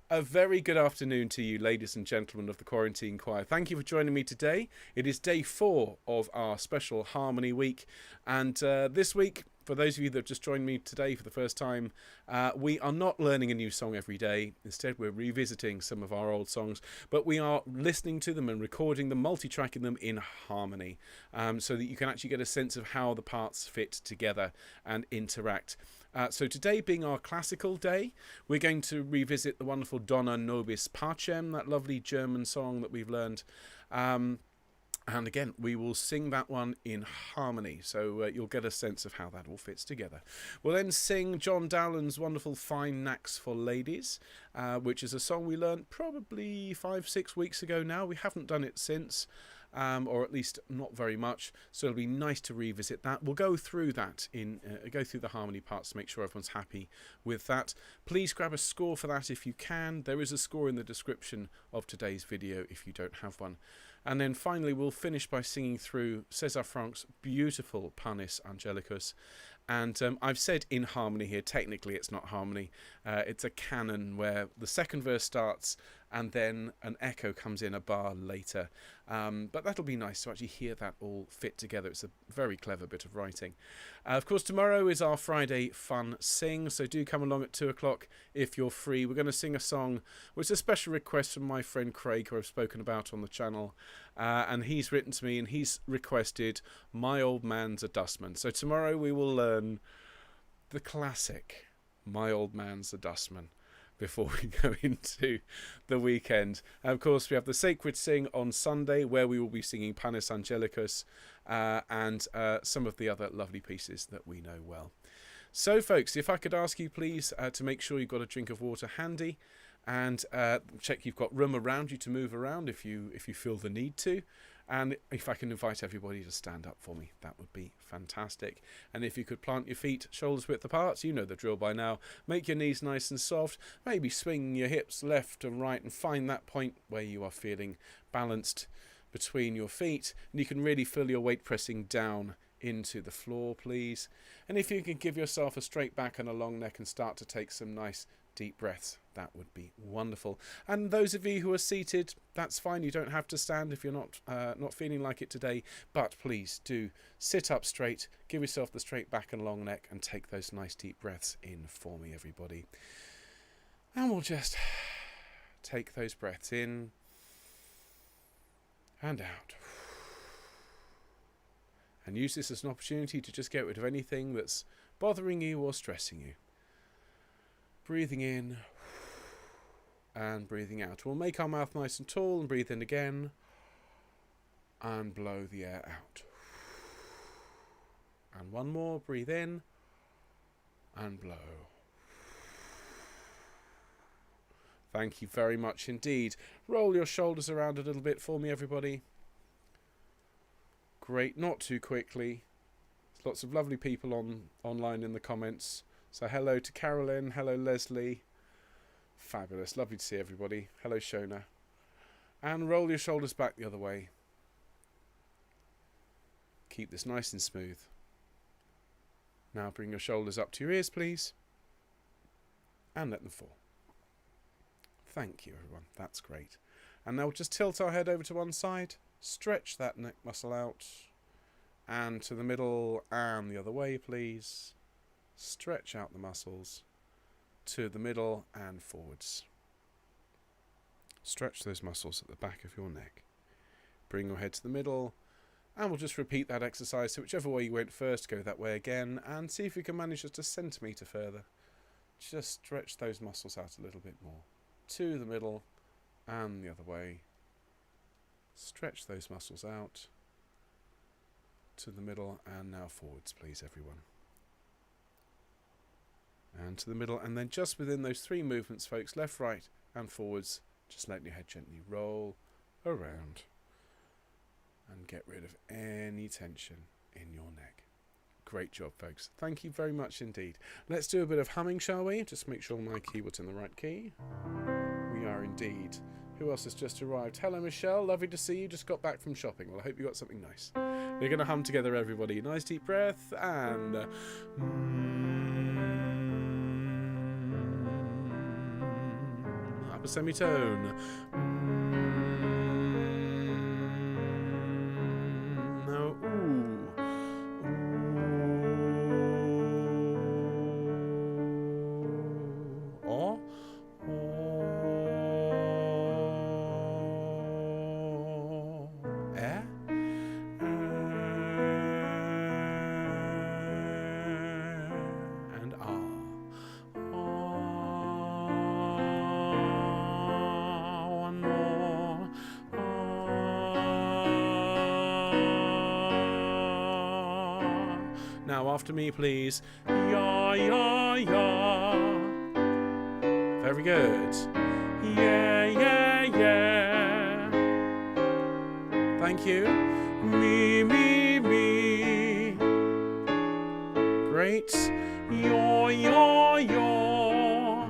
A very good afternoon to you, ladies and gentlemen of the Quarantine Choir. Thank you for joining me today. It is day 4 of our special Harmony Week. And this week, for those of you that have just joined me today for the first time, we are not learning a new song every day. Instead, we're revisiting some of our old songs, but we are listening to them and recording them, multi-tracking them in harmony, so that you can actually get a sense of how the parts fit together and interact. So today being our classical day, we're going to revisit the wonderful Dona Nobis Pacem, that lovely German song that we've learned. And again, we will sing that one in harmony, so you'll get a sense of how that all fits together. We'll then sing John Dowland's wonderful Fine Knacks for Ladies, which is a song we learnt probably 5-6 weeks ago now. We haven't done it since, or at least not very much, so it'll be nice to revisit that. We'll go through that, go through the harmony parts to make sure everyone's happy with that. Please grab a score for that if you can. There is a score in the description of today's video if you don't have one. And then finally we'll finish by singing through César Franck's beautiful Panis Angelicus. And I've said in harmony here. Technically it's not harmony, it's a canon where the second verse starts and then an echo comes in a bar later. But that'll be nice to actually hear that all fit together. It's a very clever bit of writing. Of course, tomorrow is our Friday Fun Sing, so do come along at 2 o'clock if you're free. We're going to sing a song which is a special request from my friend Craig, who I've spoken about on the channel. And he's written to me and he's requested My Old Man's a Dustman. So tomorrow we will learn the classic My Old Man's a Dustman before we go into the weekend. And of course we have the Sacred Sing on Sunday, where we will be singing Panis Angelicus and some of the other lovely pieces that we know well. So folks, if I could ask you please to make sure you've got a drink of water handy, and check you've got room around you to move around if you feel the need to. And if I can invite everybody to stand up for me, that would be fantastic. And if you could plant your feet shoulders width apart, you know the drill by now. Make your knees nice and soft, maybe swing your hips left and right and find that point where you are feeling balanced between your feet. And you can really feel your weight pressing down into the floor, please. And if you can give yourself a straight back and a long neck and start to take some nice deep breaths, that would be wonderful. And those of you who are seated, that's fine. You don't have to stand if you're not feeling like it today, but please do sit up straight, give yourself the straight back and long neck, and take those nice deep breaths in for me, everybody. And we'll just take those breaths in and out, and use this as an opportunity to just get rid of anything that's bothering you or stressing you. Breathing in and breathing out. We'll make our mouth nice and tall and breathe in again and blow the air out. And one more, breathe in and blow. Thank you very much indeed. Roll your shoulders around a little bit for me, everybody. Great, not too quickly. There's lots of lovely people online in the comments. So hello to Carolyn, hello Leslie. Fabulous, lovely to see everybody. Hello Shona. And roll your shoulders back the other way. Keep this nice and smooth. Now bring your shoulders up to your ears, please. And let them fall. Thank you, everyone. That's great. And now we'll just tilt our head over to one side. Stretch that neck muscle out. And to the middle and the other way, please. Stretch out the muscles to the middle and forwards. Stretch those muscles at the back of your neck. Bring your head to the middle, and we'll just repeat that exercise. So whichever way you went first, go that way again, and see if you can manage just a centimetre further. Just stretch those muscles out a little bit more. To the middle and the other way. Stretch those muscles out to the middle and now forwards, please, everyone. And to the middle, and then just within those 3 movements, folks, left, right and forwards, just letting your head gently roll around and get rid of any tension in your neck. Great job, folks. Thank you very much indeed. Let's do a bit of humming, shall we? Just make sure my keyboard's in the right key. We are indeed. Who else has just arrived? Hello, Michelle. Lovely to see you. Just got back from shopping. Well, I hope you got something nice. We're going to hum together, everybody. Nice deep breath and... upper semitone. Now, ooh. Or. And one more. Now after me, please. Ya, ya, ya. Very good. Yeah, yeah, yeah. Thank you. Me, me, me. Great. Yaw, yaw, yaw.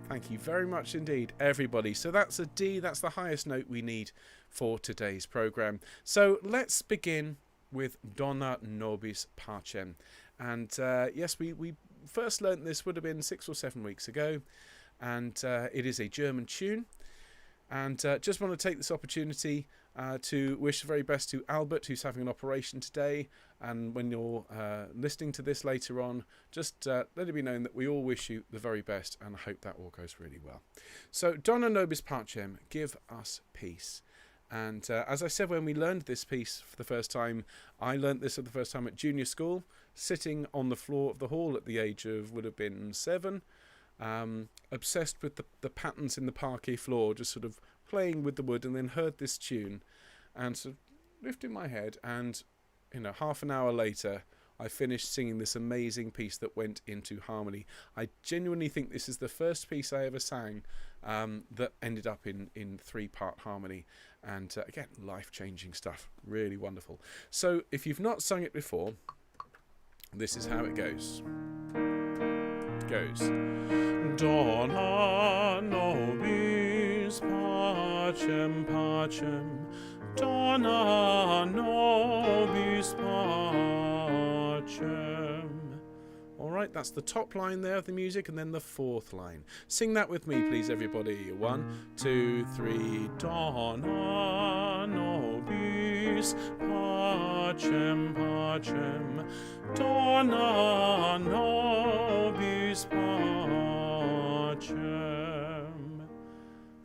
Thank you very much indeed, everybody. So that's a D. That's the highest note we need for today's program. So let's begin with Dona Nobis Pacem. And yes, we first learnt this would have been 6 or 7 weeks ago. And it is a German tune. And just want to take this opportunity to wish the very best to Albert, who's having an operation today. And when you're listening to this later on, just let it be known that we all wish you the very best, and I hope that all goes really well. So, Dona Nobis Pacem, give us peace. And as I said, when we learned this piece for the first time, I learnt this for the first time at junior school, sitting on the floor of the hall at the age of, would have been 7. Obsessed with the patterns in the parquet floor, just sort of playing with the wood, and then heard this tune and sort of lifted my head, and half an hour later I finished singing this amazing piece that went into harmony. I genuinely think this is the first piece I ever sang that ended up in 3-part harmony, and again, life-changing stuff, really wonderful. So if you've not sung it before, this is how it goes. It goes Dona Nobis Pacem, Pacem, Dona Nobis Pacem. Alright, that's the top line there of the music, and then the 4th line. Sing that with me, please, everybody. 1, 2, 3. Dona Nobis Pacem, Pacem, Dona Nobis Pacem.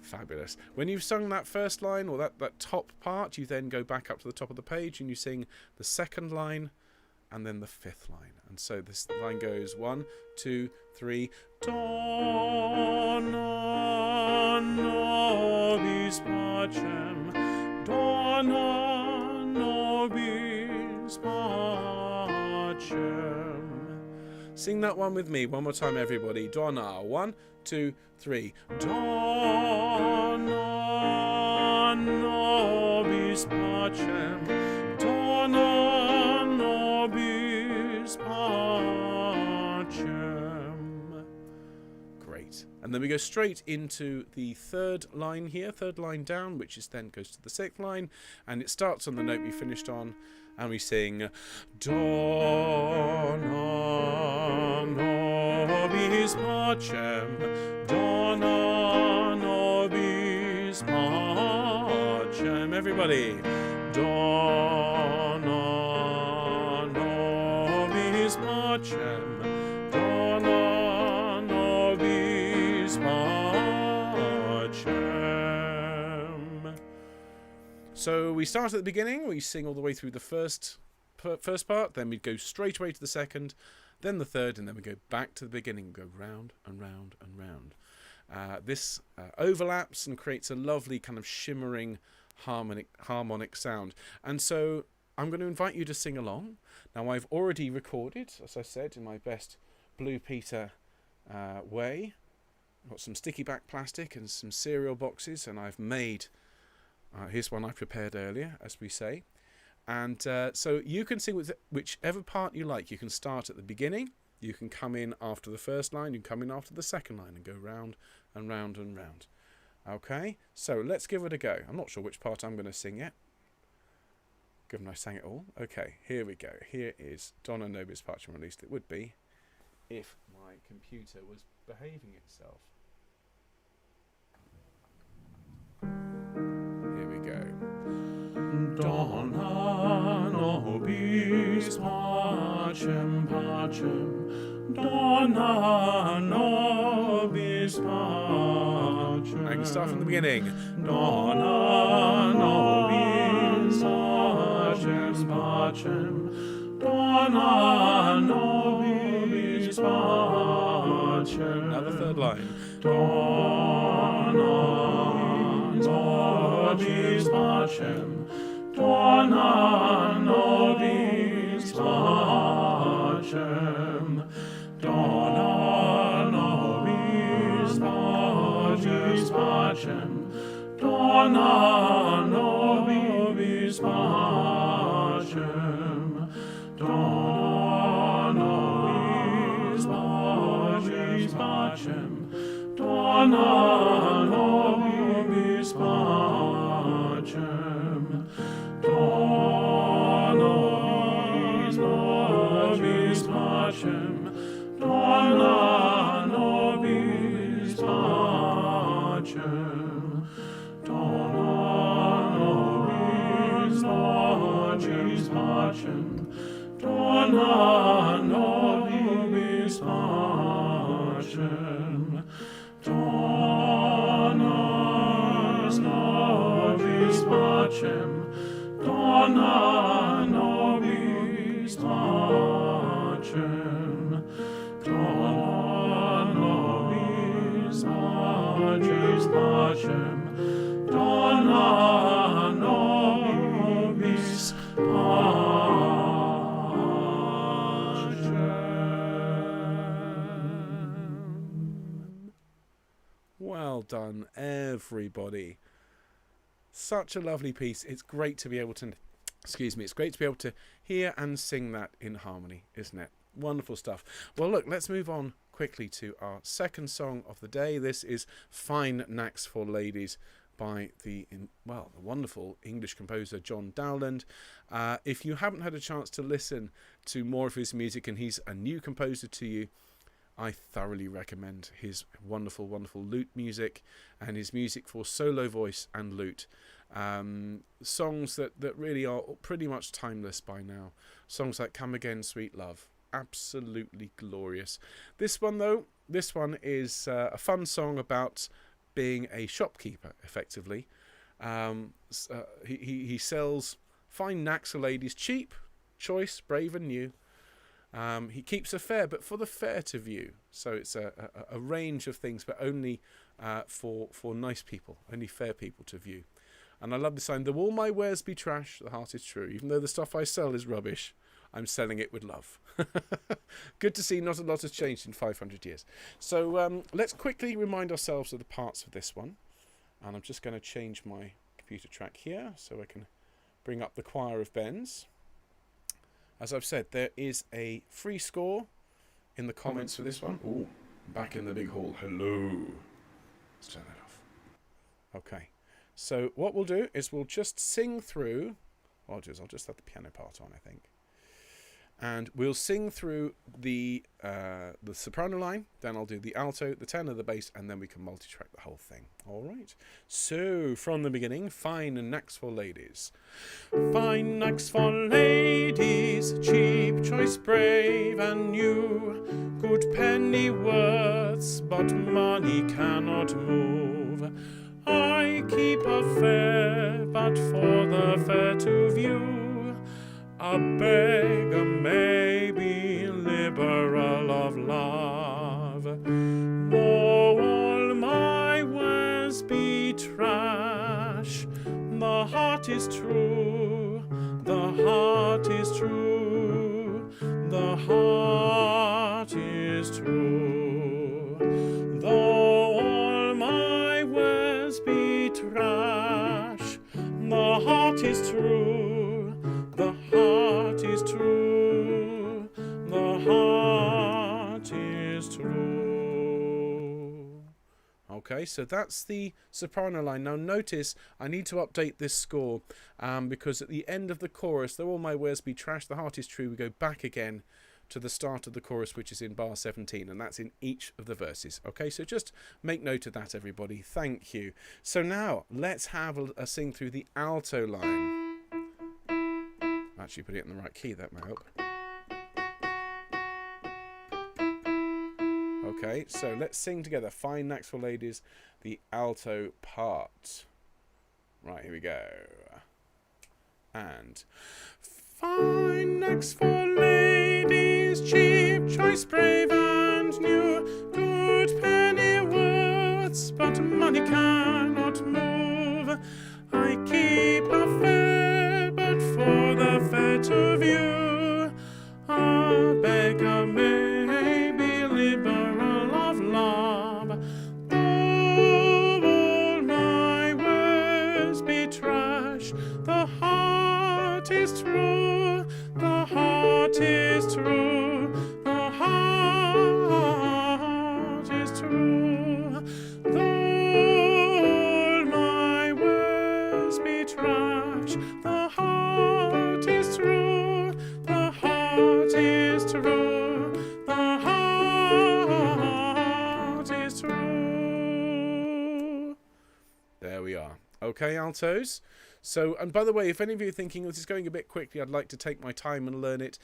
Fabulous. When you've sung that first line, or that top part, you then go back up to the top of the page and you sing the 2nd line and then the 5th line. And so this line goes 1, 2, 3. Dona Nobis Pacem, Dona Nobis Pacem. Sing that one with me one more time, everybody. Dona. 1, 2, 3. Dona Nobis Pacem, Dona Nobis Pacem. Great. And then we go straight into the 3rd line here, 3rd line down, which is then goes to the 6th line, and it starts on the note we finished on, and we sing Dona Nobis Pacem, Dona Nobis Pacem. Everybody. Dona Nobis Pacem, Dona Nobis Pacem. So we start at the beginning, we sing all the way through the first part, then we go straight away to the 2nd, then the 3rd, and then we go back to the beginning and go round and round and round. This overlaps and creates a lovely kind of shimmering harmonic sound. And so I'm going to invite you to sing along. Now, I've already recorded, as I said, in my best Blue Peter way. I've got some sticky back plastic and some cereal boxes, and I've made here's one I prepared earlier, as we say. And so you can sing with whichever part you like. You can start at the beginning, you can come in after the 1st line, you can come in after the 2nd line, and go round and round and round. Okay, so let's give it a go. I'm not sure which part I'm going to sing yet, given I sang it all. Okay, here we go. Here is Dona Nobis Pacem, at least it would be. if my computer was behaving itself. Here we go. Dona Nobis Pacem, Pacem, Dona Nobis Pacem. I can start from the beginning. Dona Nobis Pacem, Pacem, Dona Nobis Pacem. Now the third line. Dona Nobis Pacem, Dona Nobis Pacem, Dona Nobis Pacem, Dona Nobis Pacem, Dona Nobis Pacem, Dona Nobis Pacem, Dona Nobis Pacem, Dona Nobis Pacem, Dona Nobis Pacem, Dona Nobis Pacem, Dona Nobis Pacem, Dona Nobis Pacem, Dona Nobis Pacem, Dona Nobis Pacem. Well done, everybody. Such a lovely piece. It's great to be able to, it's great to be able to hear and sing that in harmony, isn't it? Wonderful stuff. Well, look, let's move on quickly to our second song of the day. This is Fine Knacks for Ladies by the wonderful English composer John Dowland. If you haven't had a chance to listen to more of his music and he's a new composer to you, I thoroughly recommend his wonderful, wonderful lute music and his music for solo voice and lute. Songs that really are pretty much timeless by now. Songs like Come Again, Sweet Love. Absolutely glorious. This one, though, is a fun song about being a shopkeeper, effectively. He sells fine knacks for ladies, cheap, choice, brave and new. He keeps a fair, but for the fair to view. So it's a range of things, but only for nice people, only fair people to view. And I love the sign, though all my wares be trash, the heart is true. Even though the stuff I sell is rubbish, I'm selling it with love. Good to see not a lot has changed in 500 years. So let's quickly remind ourselves of the parts of this one. And I'm just going to change my computer track here so I can bring up the choir of bends. As I've said, there is a free score in the comments for this one. Ooh, back in the big hall. Hello. Let's turn that off. Okay. So what we'll do is we'll just sing through. What I'll do is I'll just have the piano part on, I think. And we'll sing through the soprano line, then I'll do the alto, the tenor, the bass, and then we can multi-track the whole thing. All right. So from the beginning, Fine Knacks for Ladies. Fine knacks for ladies, cheap, choice, brave and new. Good penny worths, but money cannot move. I keep a fair, but for the fair to view. A beggar may be liberal of love, though all my wares be trash. The heart is true, the heart is true, the heart is true. Though all my wares be trash, the heart is true. The heart is true, the heart is true. Okay, so that's the soprano line. Now notice I need to update this score because at the end of the chorus, though all my wares be trash, the heart is true, we go back again to the start of the chorus, which is in bar 17, and that's in each of the verses. Okay, so just make note of that, everybody. Thank you. So now let's have a sing through the alto line. Actually put it in the right key, that might help. Okay, so let's sing together. Fine Knacks for Ladies, the alto part. Right, here we go. And fine Knacks for ladies, cheap, choice, brave and new, good penny worths, but money cannot move. I keep a fair, but for the fair to view, a beggar may be liberal of love. Though all my words be trash, the heart is true, the heart is true, the heart is true. Though all my words be trash, the heart is true, the heart is true, the heart is true. There we are. Okay, altos. So, and by the way, if any of you are thinking, this is going a bit quickly, I'd like to take my time and learn it,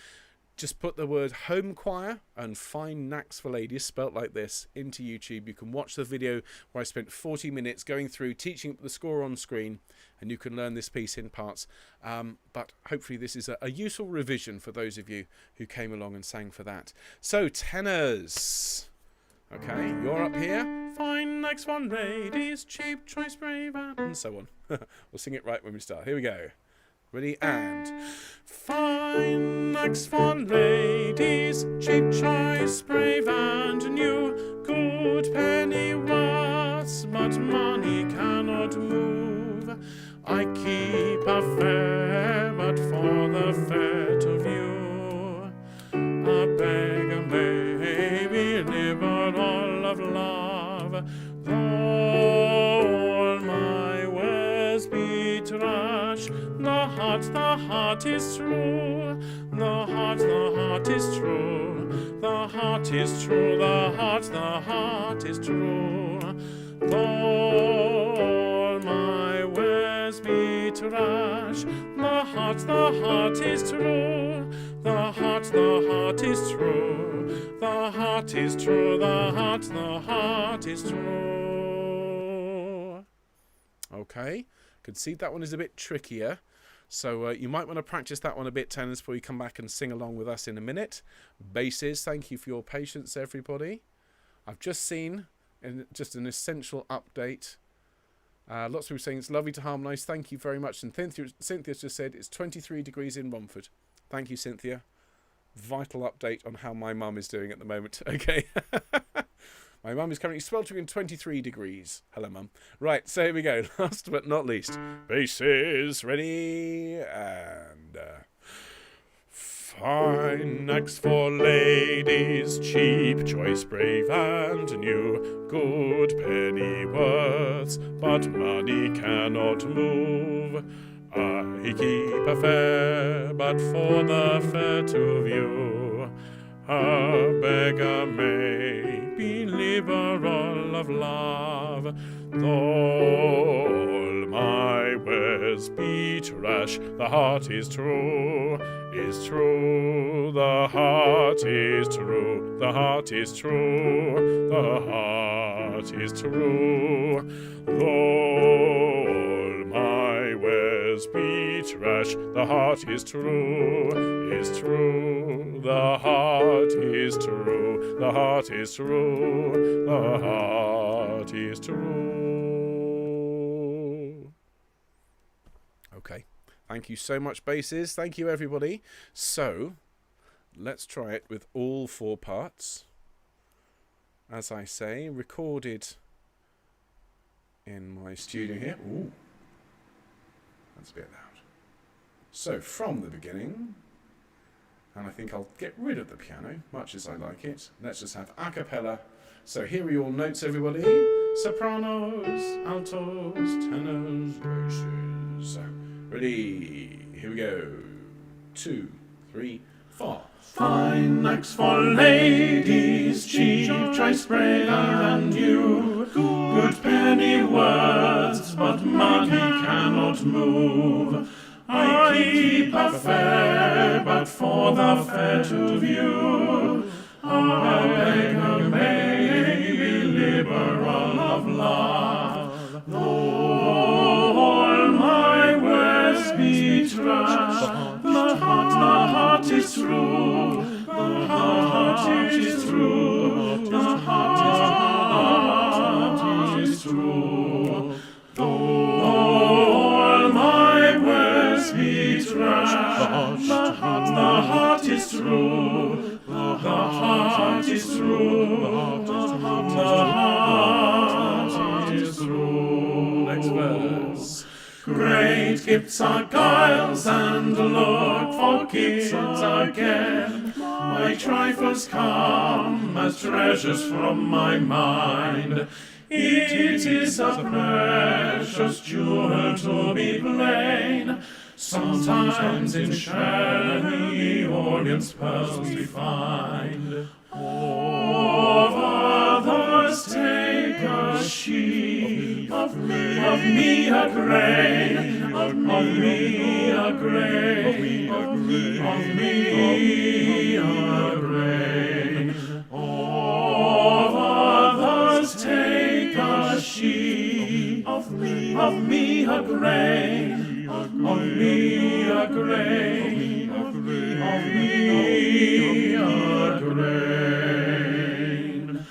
just put the word home choir and Fine Knacks for Ladies, spelt like this, into YouTube. You can watch the video where I spent 40 minutes going through teaching the score on screen, and you can learn this piece in parts. But hopefully this is a useful revision for those of you who came along and sang for that. So, tenors. Okay, you're up here. Fine Knacks for Ladies, cheap, choice, brave, and so on. We'll sing it right when we start. Here we go. Ready, and fine Knacks for ladies, cheap, choice, brave and new, good penny worths, but money cannot move. I keep a fair, but for the fair to view, a beggar may be liberal of love. Though all my wares be trash, the heart is true, the heart is true, the heart is true, the heart is true. Though all my wares be trash, the heart is true, the heart is true, the heart is true, the heart is true. Okay, can see that one is a bit trickier. So you might want to practice that one a bit, tenors, before you come back and sing along with us in a minute. Basses, thank you for your patience, everybody. I've just seen just an essential update. Lots of people saying it's lovely to harmonise. Thank you very much. And Cynthia's just said it's 23 degrees in Romford. Thank you, Cynthia. Vital update on how my mum is doing at the moment. Okay. My mum is currently sweltering in 23 degrees. Hello, Mum. Right, so here we go. Last but not least. Basses, ready, and... Fine Knacks for ladies, cheap, choice, brave and new, good penny worths, but money cannot move. I keep a fair, but for the fair to view, a beggar may be liberal of love. Though all my wares be trash, the heart is true, the heart is true, the heart is true, the heart is true. Though all my wares be trash, the heart is true, the heart is true, the heart is true, the heart is true. Okay, thank you so much, basses. Thank you, everybody. So, let's try it with all four parts. As I say, recorded in my studio here. Ooh, that's a bit loud. So, from the beginning, and I think I'll get rid of the piano, much as I like it. Let's just have a cappella. So here are your notes, everybody. Sopranos, altos, tenors, basses. Ready? Here we go. 2, 3, 4. Fine necks for ladies, cheap choice brave and new. Good penny words, but money cannot move. I keep a fair, but for the fair to view. A beggar may be liberal of love, though all my wares be trash. The heart is true, the heart is true, the heart is true. Though all my wares be trash, the heart is true, the heart is true, the heart is true. Next verse. Great gifts are guiles and look for kids again. My trifles come as treasures from my mind. It is a precious jewel to be plain. Sometimes in Shelley Orleans pearls we find. Of others take a sheet, of me a grain, of me a grain, of me a grain. Of others take a sheet, of me a grain, of me a grain, of me a grain.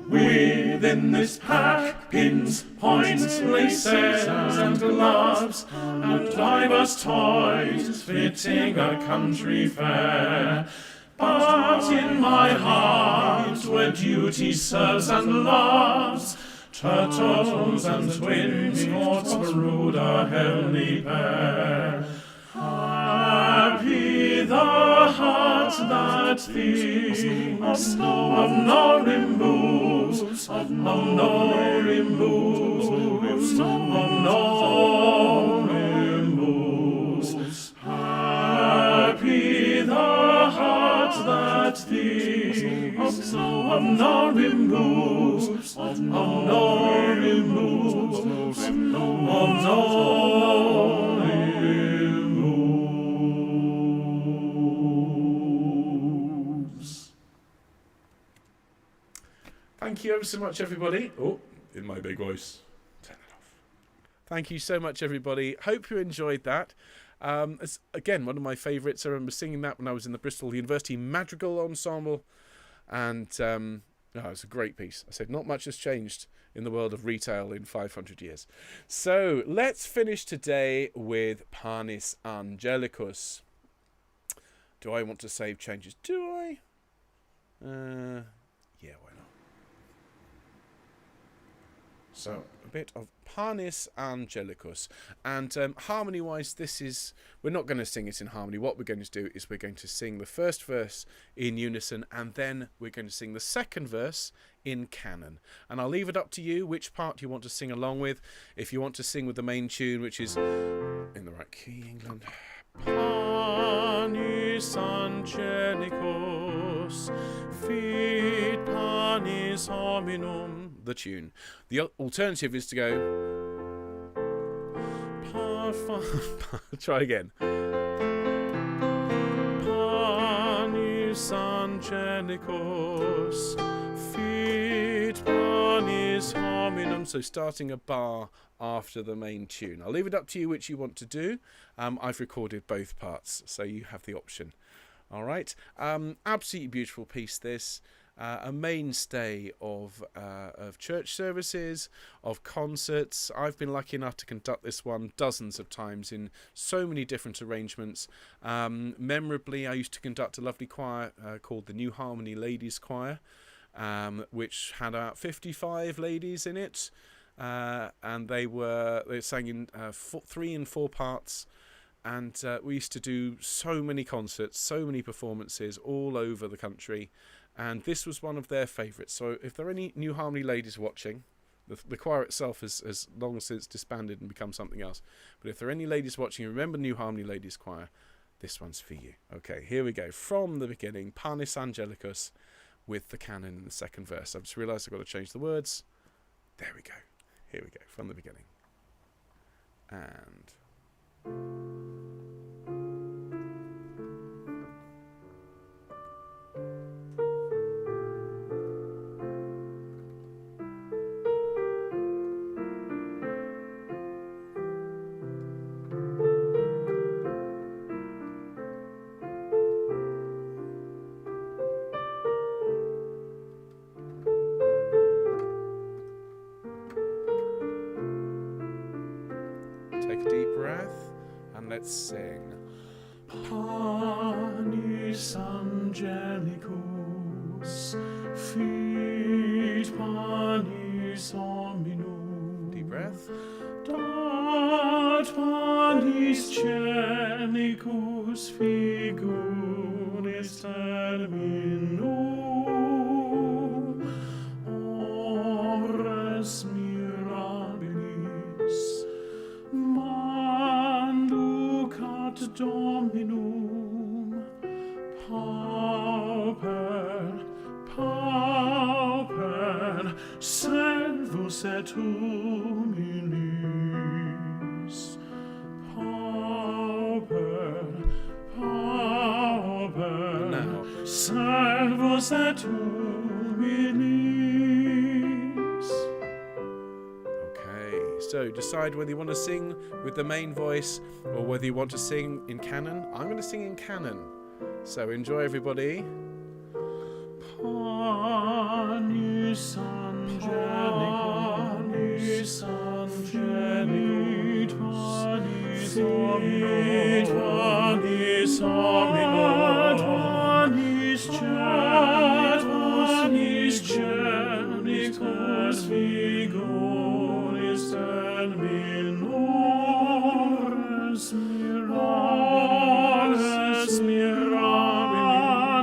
Within this pack, pins, points, laces, and gloves, and divers toys fitting a country fair. But in my heart, where duty serves and loves, turtles and twins, courts brood a heavenly pair. Happy the heart that thinks of no removes, of no removes, of no removes. Happy the heart that thinks of no removes, of no removes, of no removes. Thank you ever so much, everybody. Oh, in my big voice. Turn it off. Thank you so much, everybody. Hope you enjoyed that. It's, again, one of my favourites. I remember singing that when I was in the Bristol University Madrigal Ensemble. And it was a great piece. I said, not much has changed in the world of retail in 500 years. So let's finish today with Panis Angelicus. Do I want to save changes? Do I? Yeah, why not? So a bit of Panis Angelicus, and harmony-wise, we're not going to sing it in harmony. What we're going to do is we're going to sing the first verse in unison, and then we're going to sing the second verse in canon. And I'll leave it up to you which part you want to sing along with. If you want to sing with the main tune, which is in the right key, England. Panis Angelicus, fit panis hominum. The tune. The alternative is to go. Try again. Panis Angelicus, fit panis hominum. So starting a bar after the main tune. I'll leave it up to you which you want to do. I've recorded both parts, so you have the option. All right. Absolutely beautiful piece, this. A mainstay of church services, of concerts. I've been lucky enough to conduct this one dozens of times in so many different arrangements. Memorably, I used to conduct a lovely choir called the New Harmony Ladies Choir, which had about 55 ladies in it, and they sang in 3 and 4 parts. And we used to do so many concerts, so many performances all over the country. And this was one of their favourites. So if there are any New Harmony ladies watching, the choir itself has long since disbanded and become something else. But if there are any ladies watching who remember New Harmony Ladies Choir, this one's for you. Okay, here we go. From the beginning, Panis Angelicus with the canon in the second verse. I've just realised I've got to change the words. There we go. Here we go, from the beginning. And... take a deep breath and let's sing. Panis Angelicus, fit panis hominum. Deep breath. Dat Panis Angelicus figuris terminum, ores mirabilis, manducat Dominum, pauper, pauper, servus et humilis, pauper, pauper, Now. servus et humilis. Okay, so decide whether you want to sing with the main voice or whether you want to sing in canon. I'm going to sing in canon. So enjoy, everybody. Panis Angelicus, Angelicus, Panis Hominum, Panis Hominum, Panis Angelicus, figuris terminores mirabilis,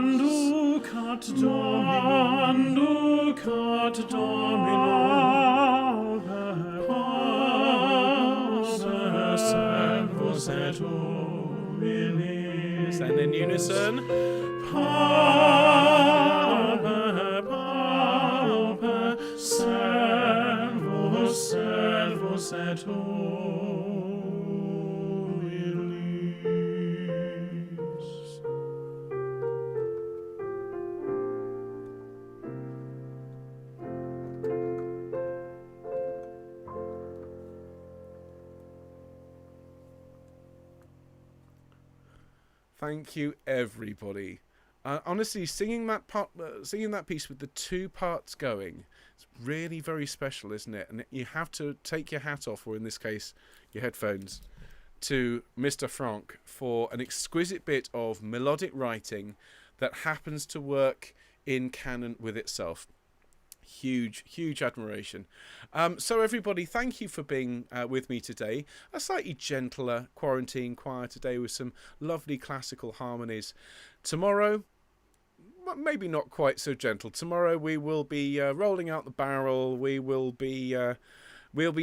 manducat Dominum, pauper, servus et humilis. And in unison. Pauper, pauper, servus et humilis. Thank you, everybody. Honestly, singing that piece with the two parts going, it's really very special, isn't it? And you have to take your hat off, or in this case, your headphones, to Mr. Franck for an exquisite bit of melodic writing that happens to work in canon with itself. Huge admiration. So everybody, thank you for being with me today. A slightly gentler quarantine choir today with some lovely classical harmonies. Tomorrow, maybe not quite so gentle. Tomorrow we will be rolling out the barrel. We'll be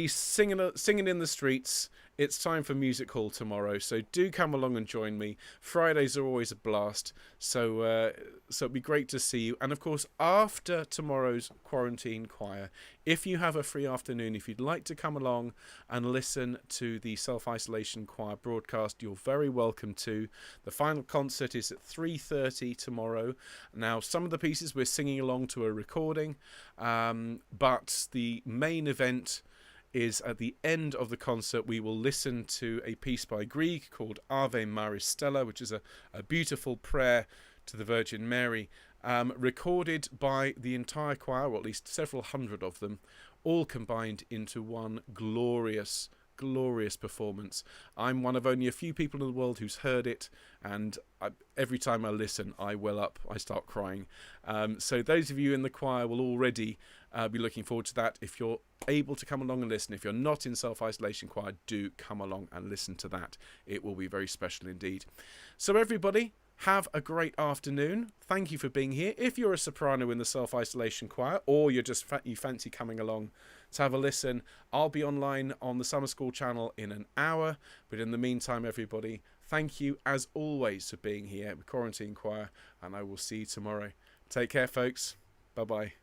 singing in the streets. It's time for music hall tomorrow, so do come along and join me. Fridays are always a blast, so it'd be great to see you. And of course, after tomorrow's quarantine choir, if you have a free afternoon, if you'd like to come along and listen to the self-isolation choir broadcast, you're very welcome to. The final concert is at 3:30 tomorrow. Now, some of the pieces we're singing along to a recording, but the main event is at the end of the concert. We will listen to a piece by Grieg called Ave Maris Stella, which is a beautiful prayer to the Virgin Mary, recorded by the entire choir, or at least several hundred of them, all combined into one glorious performance. I'm one of only a few people in the world who's heard it, and every time I listen, I well up, I start crying. So those of you in the choir will already be looking forward to that. If you're able to come along and listen, if you're not in self-isolation choir, do come along and listen to that. It will be very special indeed. So everybody, have a great afternoon. Thank you for being here. If you're a soprano in the self-isolation choir, or you fancy coming along to have a listen, I'll be online on the Summer School channel in an hour. But in the meantime, everybody, thank you as always for being here at the Quarantine Choir, and I will see you tomorrow. Take care, folks. Bye-bye.